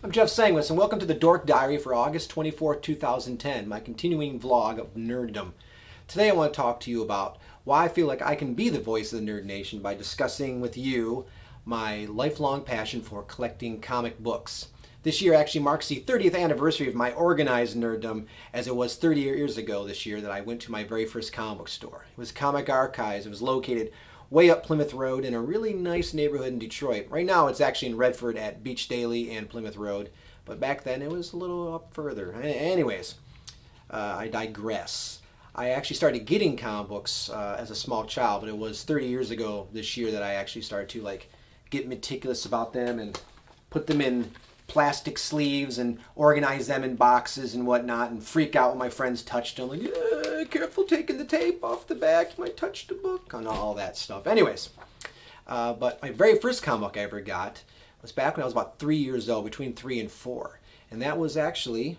I'm Jeff Sanguis, and welcome to the Dork Diary for August 24th, 2010, my continuing vlog of nerddom. Today I want to talk to you about why I feel like I can be the voice of the Nerd Nation by discussing with you my lifelong passion for collecting comic books. This year actually marks the 30th anniversary of my organized nerddom, as it was 30 years ago this year that I went to my very first comic book store. It was Comic Archives. It was located way up Plymouth Road in a really nice neighborhood in Detroit. Right now it's actually in Redford at Beach Daily and Plymouth Road, but back then it was a little up further. Anyways, I digress. I actually started getting comic books as a small child, but it was 30 years ago this year that I actually started to get meticulous about them and put them in plastic sleeves and organize them in boxes and whatnot, and freak out when my friends touched them, like, careful taking the tape off the back, you might touch the book, and all that stuff. Anyways, but my very first comic book I ever got was back when I was about 3 years old, between 3 and 4, and that was actually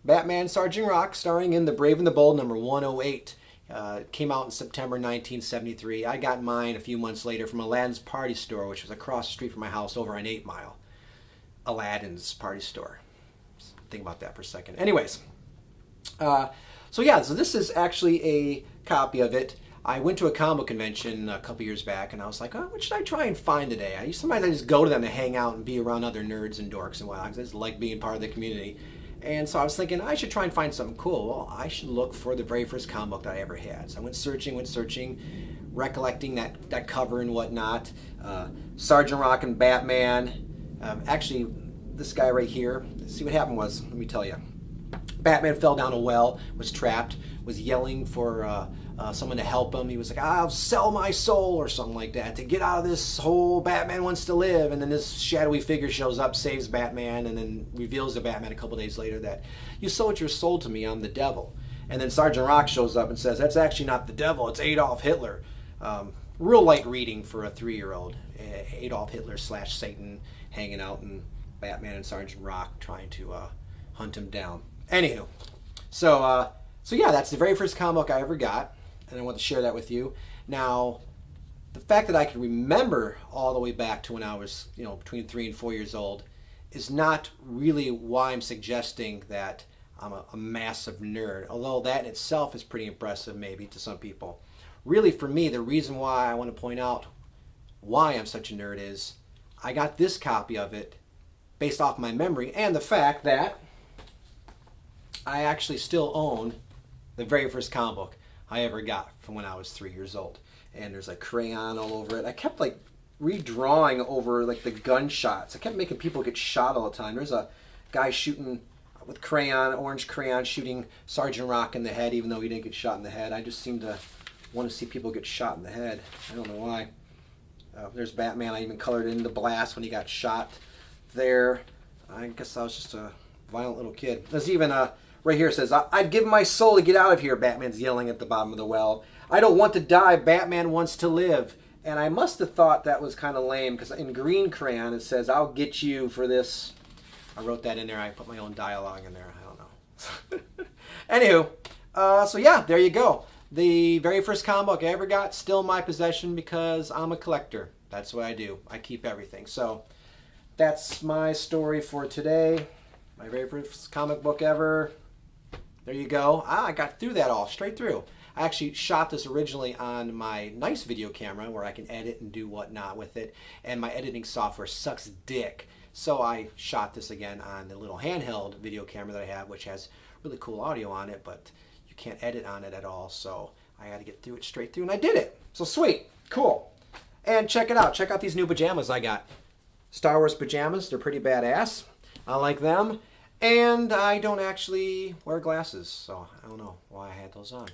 Batman and Sgt. Rock, starring in The Brave and the Bold number 108. It came out in September 1973. I got mine a few months later from Aladdin's Party Store, which was across the street from my house over on 8 Mile. Aladdin's Party Store. Think about that for a second. Anyways, so this is actually a copy of it. I went to a comic book convention a couple years back, and I was like, oh, what should I try and find today? Sometimes I just go to them to hang out and be around other nerds and dorks and whatnot, because I just like being part of the community. And so I was thinking, I should try and find something cool. Well, I should look for the very first comic book that I ever had. So I went searching, recollecting that cover and whatnot. Sgt. Rock and Batman. Actually, this guy right here, see what happened was, let me tell you. Batman fell down a well, was trapped, was yelling for someone to help him. He was like, I'll sell my soul or something like that to get out of this hole. Batman wants to live. And then this shadowy figure shows up, saves Batman, and then reveals to Batman a couple days later that you sold your soul to me, I'm the devil. And then Sgt. Rock shows up and says, that's actually not the devil, it's Adolf Hitler. Real light reading for a 3-year-old. Adolf Hitler / Satan hanging out, and Batman and Sgt. Rock trying to hunt him down. Anywho, so yeah, that's the very first comic book I ever got, and I want to share that with you. Now, the fact that I can remember all the way back to when I was, between 3 and 4 years old is not really why I'm suggesting that I'm a massive nerd, although that in itself is pretty impressive maybe to some people. Really, for me, the reason why I want to point out why I'm such a nerd is I got this copy of it based off my memory and the fact that I actually still own the very first comic book I ever got from when I was 3 years old. And there's like crayon all over it. I kept redrawing over the gunshots. I kept making people get shot all the time. There's a guy shooting with orange crayon, shooting Sgt. Rock in the head, even though he didn't get shot in the head. I just seem to want to see people get shot in the head. I don't know why. There's Batman. I even colored in the blast when he got shot there. I guess I was just a violent little kid. There's even right here, it says, I'd give my soul to get out of here, Batman's yelling at the bottom of the well. I don't want to die, Batman wants to live. And I must have thought that was kind of lame, because in green crayon it says, I'll get you for this. I wrote that in there. I put my own dialogue in there. I don't know. Anywho, so yeah, there you go. The very first comic book I ever got, still in my possession because I'm a collector. That's what I do. I keep everything. So that's my story for today. My very first comic book ever. There you go. I got through that all, straight through. I actually shot this originally on my nice video camera where I can edit and do whatnot with it. And my editing software sucks dick. So I shot this again on the little handheld video camera that I have, which has really cool audio on it, but you can't edit on it at all. So I had to get through it straight through, and I did it. So sweet. Cool. And check it out. Check out these new pajamas I got. Star Wars pajamas. They're pretty badass. I like them. And I don't actually wear glasses, so I don't know why I had those on.